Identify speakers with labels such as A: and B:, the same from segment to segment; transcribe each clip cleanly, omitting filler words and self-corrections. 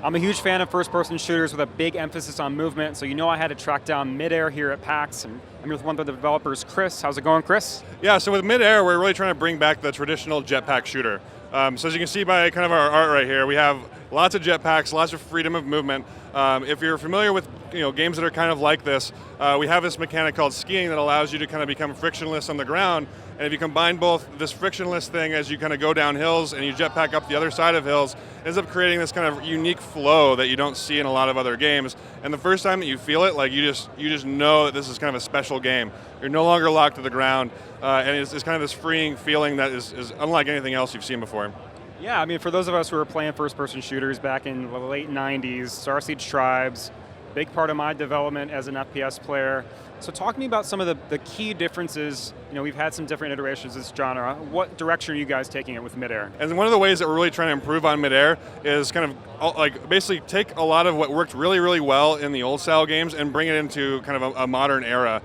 A: I'm a huge fan of first-person shooters with a big emphasis on movement, so you know I had to track down Midair here at PAX, and I'm here with one of the developers, Chris. How's it going, Chris?
B: Yeah, so with Midair, we're really trying to bring back the traditional jetpack shooter. So as you can see by kind of our art right here, we have lots of jetpacks, lots of freedom of movement. If you're familiar with games that are kind of like this, we have this mechanic called skiing that allows you to kind of become frictionless on the ground. And if you combine both this frictionless thing as you kind of go down hills and you jetpack up the other side of hills, it ends up creating this kind of unique flow that you don't see in a lot of other games. And the first time that you feel it, like you just know that this is kind of a special game. You're no longer locked to the ground, and it's kind of this freeing feeling that is unlike anything else you've seen before.
A: Yeah, I mean, for those of us who were playing first-person shooters back in the late 90s, Star Siege Tribes, big part of my development as an FPS player. So talk to me about some of the key differences. We've had some different iterations of this genre. What direction are you guys taking it with Midair?
B: And one of the ways that we're really trying to improve on Midair is kind of like basically take a lot of what worked really, really well in the old style games and bring it into kind of a modern era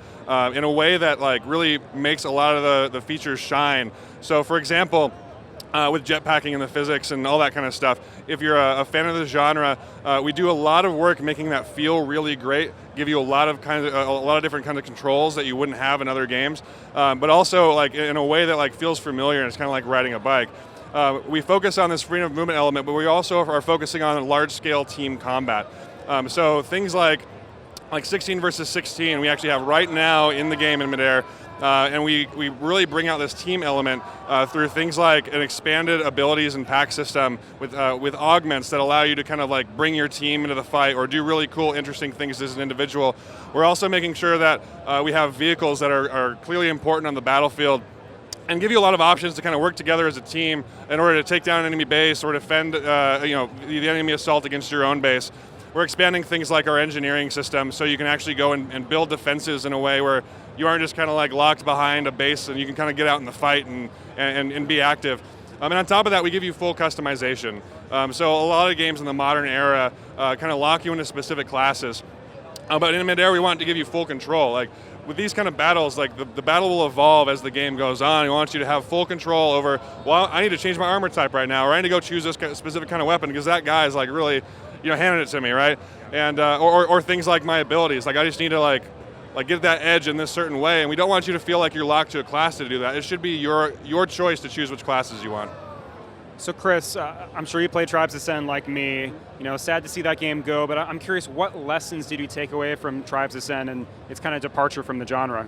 B: in a way that like really makes a lot of the features shine. So for example, with jetpacking and the physics and all that kind of stuff. If you're a fan of the genre, we do a lot of work making that feel really great, give you a lot of different kinds of controls that you wouldn't have in other games, but also like in a way that like feels familiar and it's kind of like riding a bike. We focus on this freedom of movement element, but we also are focusing on large-scale team combat. So things like 16 versus 16, we actually have right now in the game in Midair. And we really bring out this team element through things like an expanded abilities and pack system with augments that allow you to kind of like bring your team into the fight or do really cool, interesting things as an individual. We're also making sure that we have vehicles that are clearly important on the battlefield and give you a lot of options to kind of work together as a team in order to take down an enemy base or defend the enemy assault against your own base. We're expanding things like our engineering system so you can actually go and build defenses in a way where you aren't just kind of like locked behind a base and you can kind of get out in the fight and be active. And on top of that, we give you full customization. So a lot of games in the modern era kind of lock you into specific classes. But in Midair, we want to give you full control. Like with these kind of battles, like the battle will evolve as the game goes on. We want you to have full control over, well, I need to change my armor type right now, or I need to go choose this specific kind of weapon because that guy is like really handed it to me, right? And or things like my abilities. Like I just need to like get that edge in this certain way, and we don't want you to feel like you're locked to a class to do that. It should be your choice to choose which classes you want.
A: So Chris, I'm sure you play Tribes Ascend like me. Sad to see that game go, but I'm curious, what lessons did you take away from Tribes Ascend and its kind of departure from the genre?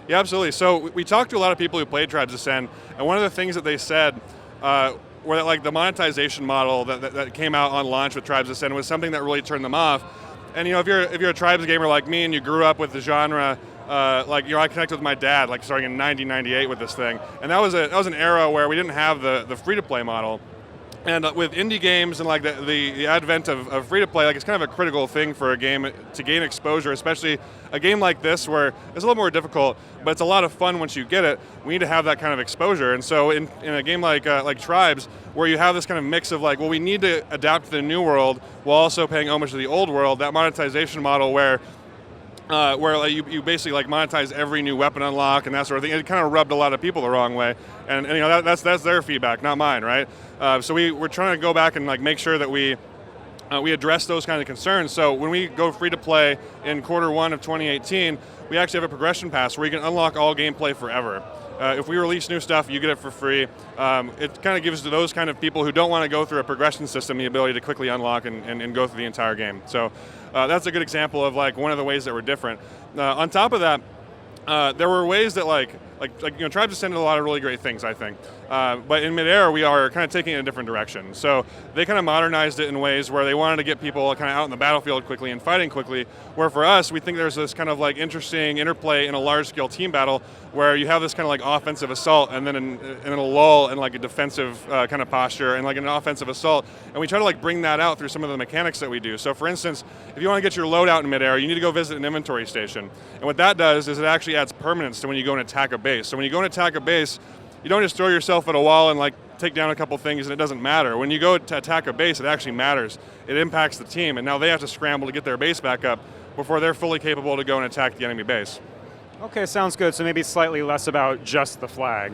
B: Yeah, absolutely. So we talked to a lot of people who played Tribes Ascend, and one of the things that they said were that like the monetization model that came out on launch with Tribes Ascend was something that really turned them off. And if you're a Tribes gamer like me and you grew up with the genre, I connected with my dad like starting in 1998 with this thing, and that was an era where we didn't have the free-to-play model. And with indie games and like the advent of free-to-play, like it's kind of a critical thing for a game to gain exposure, especially a game like this where it's a little more difficult, but it's a lot of fun once you get it. We need to have that kind of exposure. And so in a game like Tribes, where you have this kind of mix of like, well, we need to adapt to the new world while also paying homage to the old world, that monetization model where like you basically like monetize every new weapon unlock and that sort of thing. It kind of rubbed a lot of people the wrong way, and that's their feedback, not mine, right? So we're trying to go back and like make sure that we address those kind of concerns. So when we go free to play in Q1 of 2018, we actually have a progression pass where you can unlock all gameplay forever. If we release new stuff, you get it for free. It kind of gives to those kind of people who don't want to go through a progression system the ability to quickly unlock and go through the entire game. So that's a good example of like one of the ways that we're different. On top of that, there were ways that Tribes Ascend did a lot of really great things, I think. But in Midair, we are kind of taking it in a different direction. So they kind of modernized it in ways where they wanted to get people kind of out in the battlefield quickly and fighting quickly, where for us, we think there's this kind of like interesting interplay in a large-scale team battle where you have this kind of like offensive assault and then in a lull and like a defensive kind of posture and like an offensive assault. And we try to like bring that out through some of the mechanics that we do. So for instance, if you want to get your loadout in Midair, you need to go visit an inventory station. And what that does is it actually adds permanence to when you go and attack a base. So when you go and attack a base, you don't just throw yourself at a wall and like take down a couple things and it doesn't matter. When you go to attack a base, it actually matters. It impacts the team, and now they have to scramble to get their base back up before they're fully capable to go and attack the enemy base.
A: Okay, sounds good. So maybe slightly less about just the flag.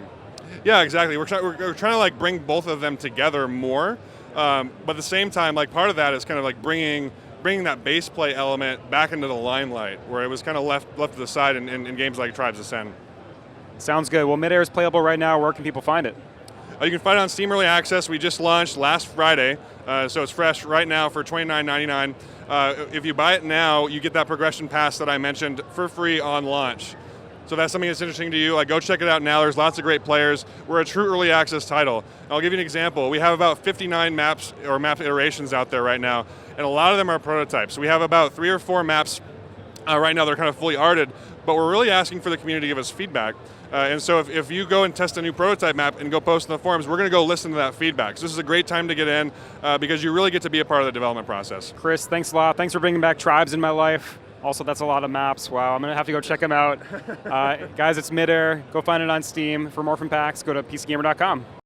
B: Yeah, exactly. We're trying to like bring both of them together more. But at the same time, like part of that is kind of like bringing that base play element back into the limelight, where it was kind of left to the side in games like Tribes Ascend.
A: Sounds good. Well, Midair is playable right now. Where can people find it?
B: You can find it on Steam Early Access. We just launched last Friday, so it's fresh right now for $29.99. If you buy it now, you get that progression pass that I mentioned for free on launch. So if that's something that's interesting to you, like go check it out now. There's lots of great players. We're a true early access title. I'll give you an example. We have about 59 maps or map iterations out there right now, and a lot of them are prototypes. We have about 3 or 4 maps right now. They're kind of fully arted, but we're really asking for the community to give us feedback. And so if you go and test a new prototype map and go post in the forums, we're going to go listen to that feedback. So this is a great time to get in because you really get to be a part of the development process.
A: Chris, thanks a lot. Thanks for bringing back Tribes in my life. Also, that's a lot of maps. Wow, I'm going to have to go check them out. Guys, it's Midair. Go find it on Steam. For more from PAX, go to pcgamer.com.